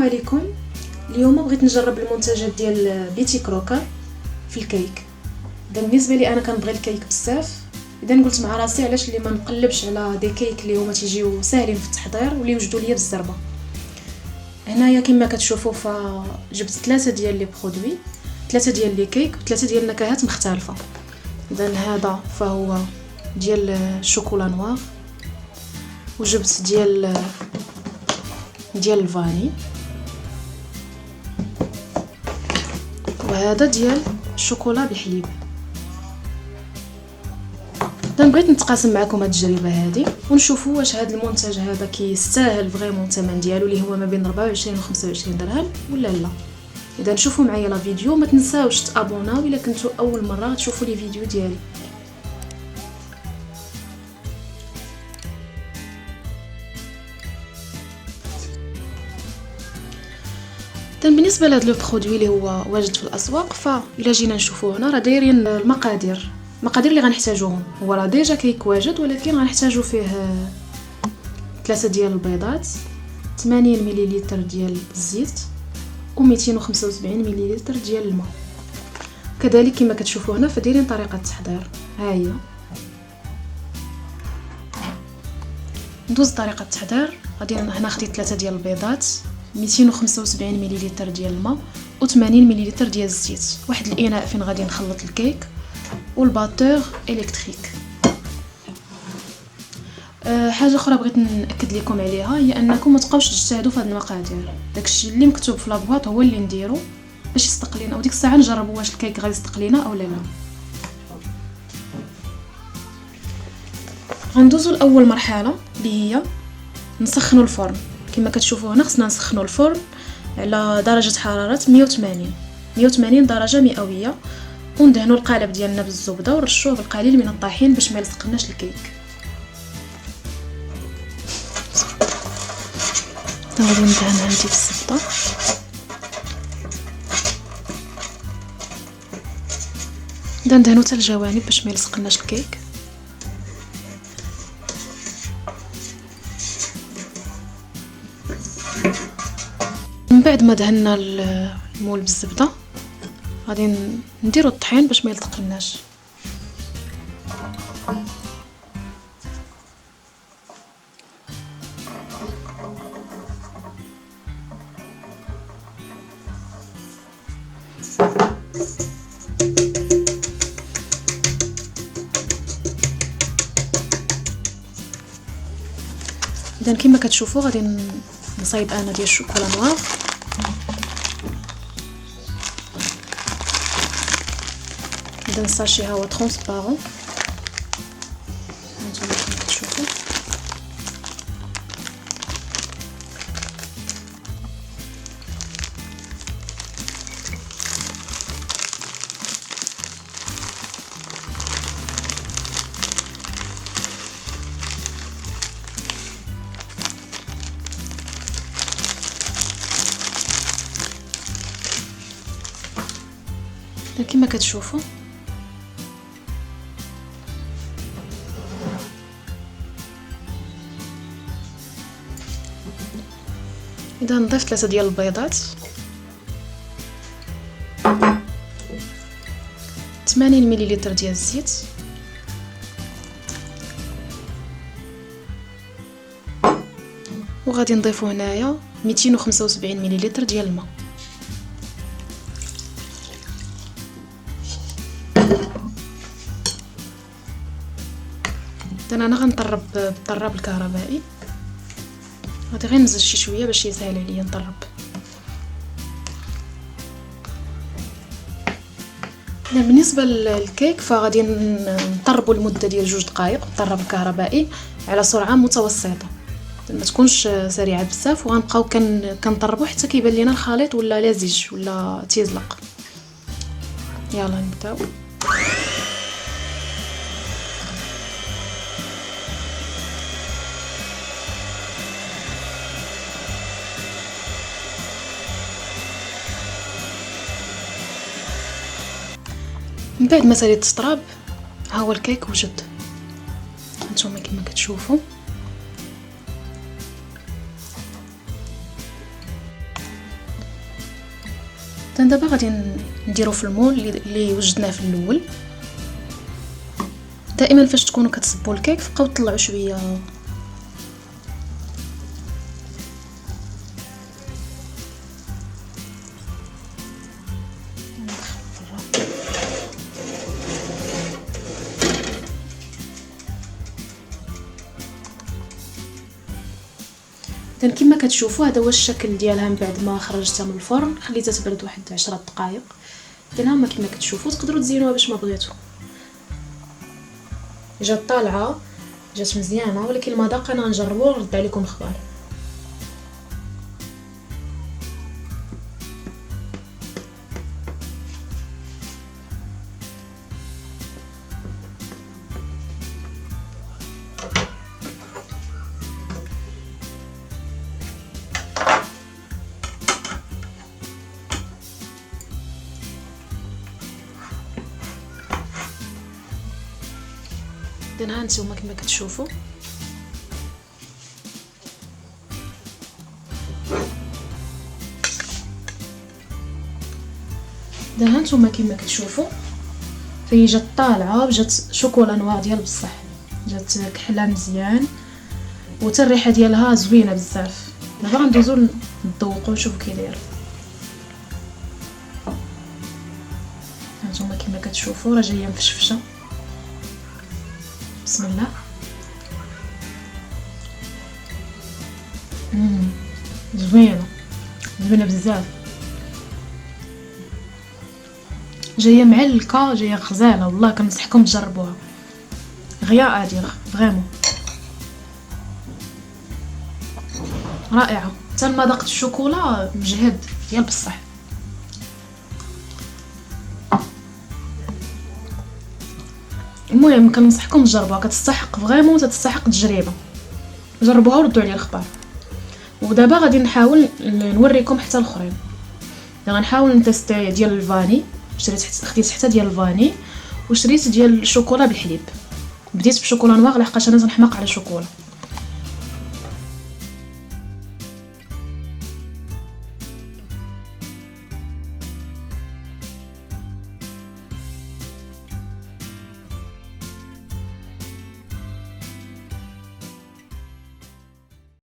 عليكم. اليوم بغيت نجرب المنتجات ديال بيتي كروكر في الكيك. بالنسبه لي انا كنبغي الكيك بزاف، اذا قلت مع راسي علاش اللي ما نقلبش على دي كيك اللي هما تيجيو ساهلين في التحضير واللي يوجدوا ليا بالزربه. هنايا كما كتشوفوا فجبت 3 ديال لي برودوي، 3 ديال لي كيك ب3 ديال النكهات مختلفه. اذا هذا فهو ديال الشوكولا نوار، وجبت ديال الفاني، وهذا ديال الشوكولا بالحليب. بغيت نتقاسم معكم هاد التجربه هذه ونشوفوا واش هذا المنتج هذا كيستاهل فريمون الثمن ديالو اللي هو ما بين 24 و 25 درهم ولا لا. اذا نشوفوا معايا لا فيديو، ما تنساوش تابوناو الا كنتو اول مره تشوفوا لي فيديو ديالي. بالنسبه لهاد لو برودوي اللي هو واجد في الاسواق، فالا جينا نشوفوه هنا راه دايرين المقادير اللي غنحتاجوهم. هو راه ديجا كيك واجد، ولكن غنحتاجو فيه 3 ديال البيضات، 80 مليلتر ديال الزيت، و 275 مليلتر ديال الماء. كذلك كما كتشوفوا هنا فدايرين طريقه التحضير. ها هي ندوز طريقه التحضير. غادي هنا خديت 3 ديال البيضات، 275 مليلتر ديال الماء، و 80 مليلتر ديال الزيت. واحد الاناء فين غادي نخلط الكيك والباتور الكتريك. حاجه اخرى بغيت ناكد لكم عليها هي انكم ما تبقاوش تجتهدوا في هذه المقادير. داكشي اللي مكتوب في لابواط هو اللي نديرو باش يصدق لينا، وديك الساعه نجربوا واش الكيك غادي يصدق لينا او لا. غندوزو لاول مرحله اللي هي نسخنوا الفرن. كما كتشوفوا هنا خصنا نسخنوا الفرن على درجه حراره 180 درجه مئويه، وندهنوا القالب ديالنا بالزبده ونرشوه بالقليل من الطحين باش ما يلصقناش الكيك. غادي ندهن عندي بالزبده. ندهنوا حتى الجوانب باش ما يلصقناش الكيك. من بعد ما دهنا المول بالزبده غادي نديروا الطحين باش ما يلصقناش. اذا كما كتشوفوا غادي نصايب انا ديال الشوكولا نوار. هذا الساشي ها هو ترونسبارون نتوما كما كتشوفوا. كما كتشوفوا اذا نضيف 3 ديال البيضات، 80 مليلتر ديال الزيت، وغادي نضيفو هنايا 275 مليلتر ديال الماء. انا غنطرب بالطراب الكهربائي. غادي غير نزيد شي شويه باش يسهل عليا نطرب. بالنسبه للكيك فغادي نطربوا لمده ديال 2 دقائق بالطراب الكهربائي على سرعه متوسطه، ما تكونش سريعه بزاف، وغنبقاو كنطربوا حتى كيبان لينا الخليط ولا لزج ولا تيزلق. يلا نبداو. من بعد ما ساليت الطراب ها هو الكيك وجد. هانتوما كما كتشوفوا دابا غادي نديرو في المول اللي وجدناه في الاول. دائما فاش تكونوا كتصبوا الكيك بقاو طلعوا شويه اذا كما كتشوفوا هذا هو الشكل ديالها من بعد ما خرجتها من الفرن. خليتها تبرد واحد 10 دقائق. اذا هما كما كتشوفوا تقدروا تزينوها باش ما بغيتوا. جات طالعه جات مزيانه، ولكن المذاق انا غنجربو ونرد عليكم اخبار. اذا ها نتوما كما كتشوفوا فهي جات طالعه جات شوكولا نوار ديال بصح، جات كحله مزيان وتا الريحه ديالها زوينه بزاف. دابا غندوزو نذوقو نشوفو كي داير. هانتوما كما كتشوفوا راه جايه مفشفشه. بسم الله. زوينه بزاف، جايه معلكه جايه غزاله. والله كنصحكم تجربوها، غيا ادير فريمون رائعه. حتى المذاق الشوكولا مجهد ديال بصح. المهم كنصحكم تجربوها، كتستحق فريمون تستحق التجربه. جربوها وردوا عليا الخبر. ودابا غادي نحاول نوريكم حتى الاخرين. غنحاول نتيستي ديال الفاني، خديت حتى ديال الفاني وشريت ديال الشوكولا بالحليب. بديت بشوكولا نوار لحقاش انا تنحماق على الشوكولا.